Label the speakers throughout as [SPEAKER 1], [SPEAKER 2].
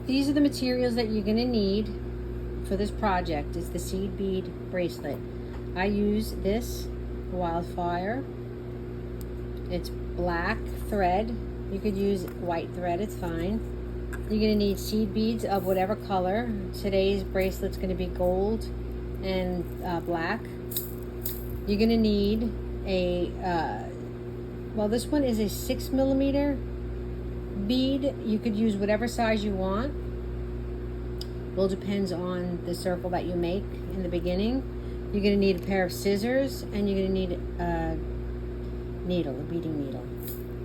[SPEAKER 1] these are the materials that you're going to need for this project. Is the seed bead bracelet. I use this wildfire. It's black thread. You could use white thread, it's fine. You're going to need seed beads of whatever color. Today's bracelet's going to be gold and black. You're going to need a well, this one is a 6mm bead. You could use whatever size you want. It all depends on the circle that you make in the beginning. You're going to need a pair of scissors, and you're going to need a needle, a beading needle.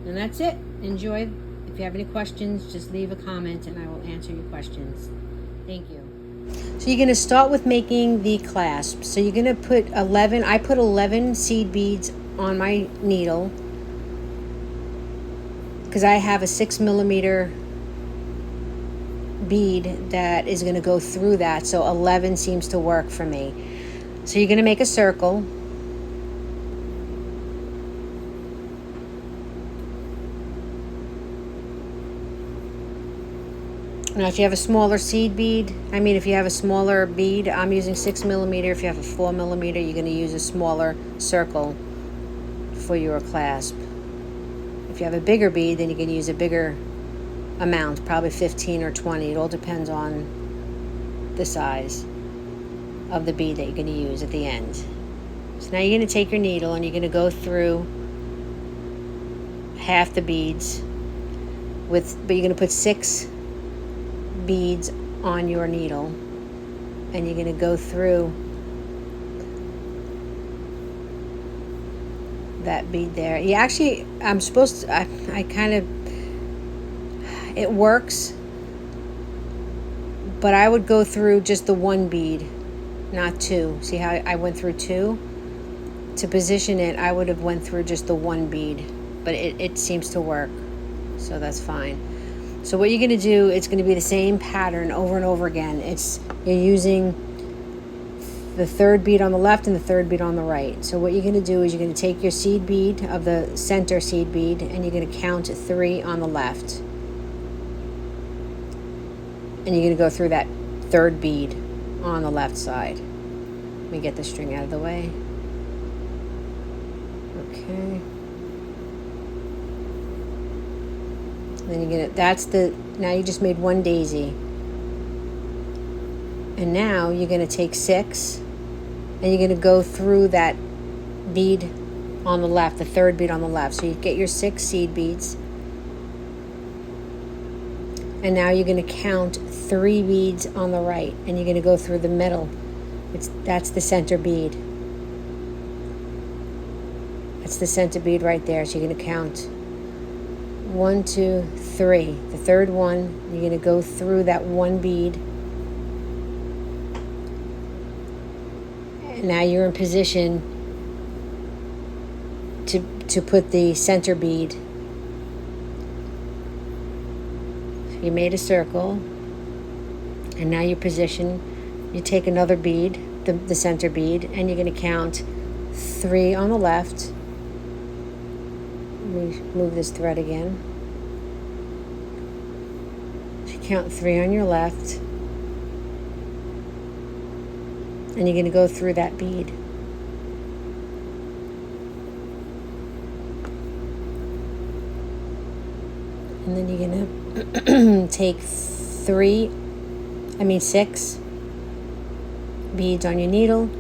[SPEAKER 1] And that's it. Enjoy. If you have any questions, just leave a comment and I will answer your questions. Thank you. So you're going to start with making the clasp. So you're going to put 11, I put 11 seed beads on my needle because I have a 6mm bead that is going to go through that. So 11 seems to work for me. So you're going to make a circle. Now if you have a smaller seed bead, if you have a smaller bead, I'm using 6mm. If you have a 4mm, you're going to use a smaller circle for your clasp. If you have a bigger bead, then you can use a bigger amount, probably 15 or 20. It all depends on the size of the bead that you're going to use at the end. So now you're going to take your needle and you're going to go through half the beads but you're going to put 6 beads on your needle and you're going to go through that bead there. You actually, I'm supposed to, I kind of, it works, but I would go through just the one bead, not 2. See how I went through 2? To position it, I would have went through just the one bead, but it seems to work, so that's fine. So what you're going to do, it's going to be the same pattern over and over again. You're using the 3rd bead on the left and the 3rd bead on the right. So what you're going to do is you're going to take your seed bead of the center seed bead and you're going to count 3 on the left. And you're going to go through that 3rd bead on the left side. Let me get the string out of the way. Okay. Then you're gonna, now you just made 1 daisy. And now you're gonna take 6 and you're gonna go through that bead on the left, the 3rd bead on the left. So you get your 6 seed beads. And now you're gonna count 3 beads on the right and you're gonna go through the middle. That's the center bead. That's the center bead right there. So you're gonna count 1, 2, 3. The 3rd one, you're going to go through that one bead. And now you're in position to put the center bead. So you made a circle. And now you're positioned. You take another bead, the center bead, and you're going to count 3 on the left. Let me move this thread again. So you count 3 on your left. And you're going to go through that bead. And then you're going to take 6 beads on your needle.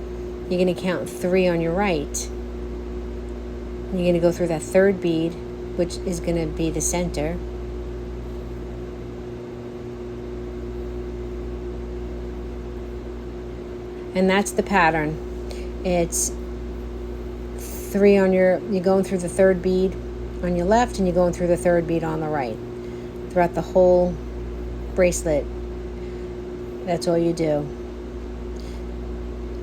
[SPEAKER 1] You're going to count 3 on your right. You're going to go through that 3rd bead, which is going to be the center. And that's the pattern. It's 3 on you're going through the 3rd bead on your left and you're going through the 3rd bead on the right. Throughout the whole bracelet. That's all you do.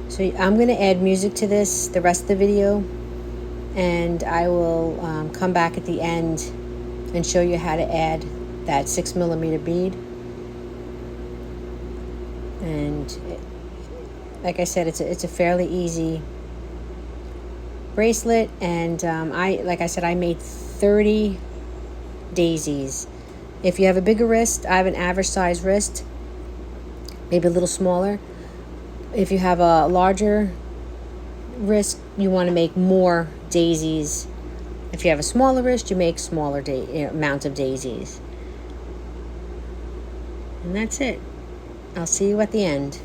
[SPEAKER 1] So I'm going to add music to this, the rest of the video. And I will come back at the end and show you how to add that 6mm bead. And like I said, it's a fairly easy bracelet. And I made 30 daisies If you have a bigger wrist, I have an average size wrist, maybe a little smaller. If you have a larger wrist, you want to make more daisies. If you have a smaller wrist, you make smaller amount of daisies. And that's it. I'll see you at the end.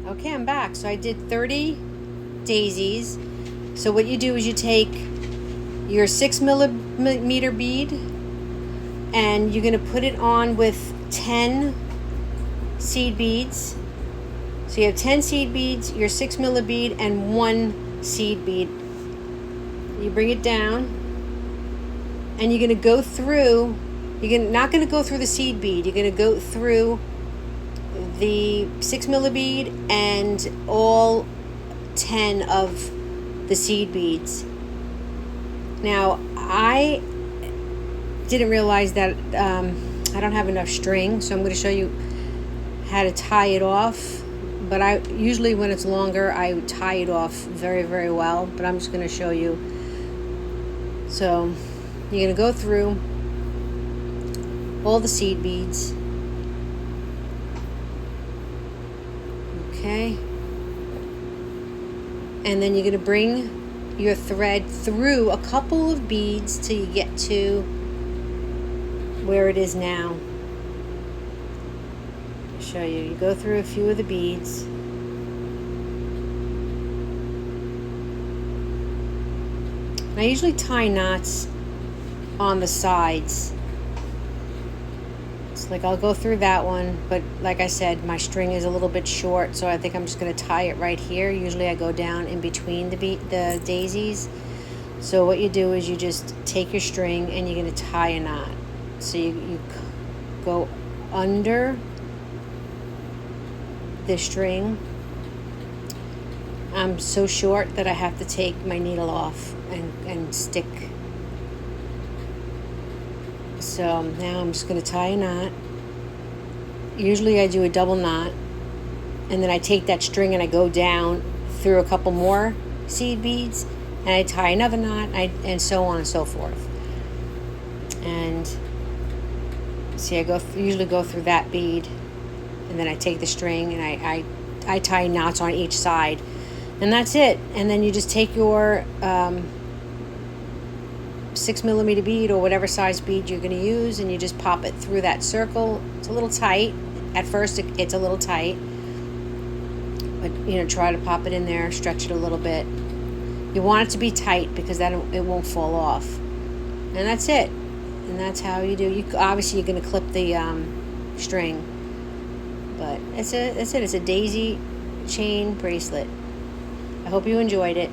[SPEAKER 1] Okay, I'm back. So I did 30 daisies. So what you do is you take your 6 millimeter bead and you're going to put it on with 10 seed beads. So you have 10 seed beads, your 6 millimeter bead, and 1 seed bead. You bring it down and you're going to go through, not going to go through the seed bead, you're going to go through the 6 millimeter bead and all 10 of the seed beads. Now I didn't realize that I don't have enough string, so I'm going to show you how to tie it off. But I usually, when it's longer, I tie it off very, very well, but I'm just going to show you. So you're going to go through all the seed beads. Okay. And then you're going to bring your thread through a couple of beads till you get to where it is now. I'll show you. You go through a few of the beads. I usually tie knots on the sides. It's like I'll go through that one, but like I said, my string is a little bit short, so I think I'm just going to tie it right here. Usually I go down in between the daisies. So what you do is you just take your string and you're going to tie a knot. So you go under the string. I'm so short that I have to take my needle off and stick. So now I'm just going to tie a knot. Usually I do a double knot, and then I take that string and I go down through a couple more seed beads, and I tie another knot, and so on and so forth. And see, I usually go through that bead, and then I take the string and I tie knots on each side, and that's it. And then you just take your 6mm bead or whatever size bead you're going to use, and you just pop it through that circle. It's a little tight at first. It's a little tight, but try to pop it in there, stretch it a little bit. You want it to be tight because then it won't fall off. And that's it. And that's how you do. Obviously you're going to clip the string, but that's it. It's a daisy chain bracelet. I hope you enjoyed it.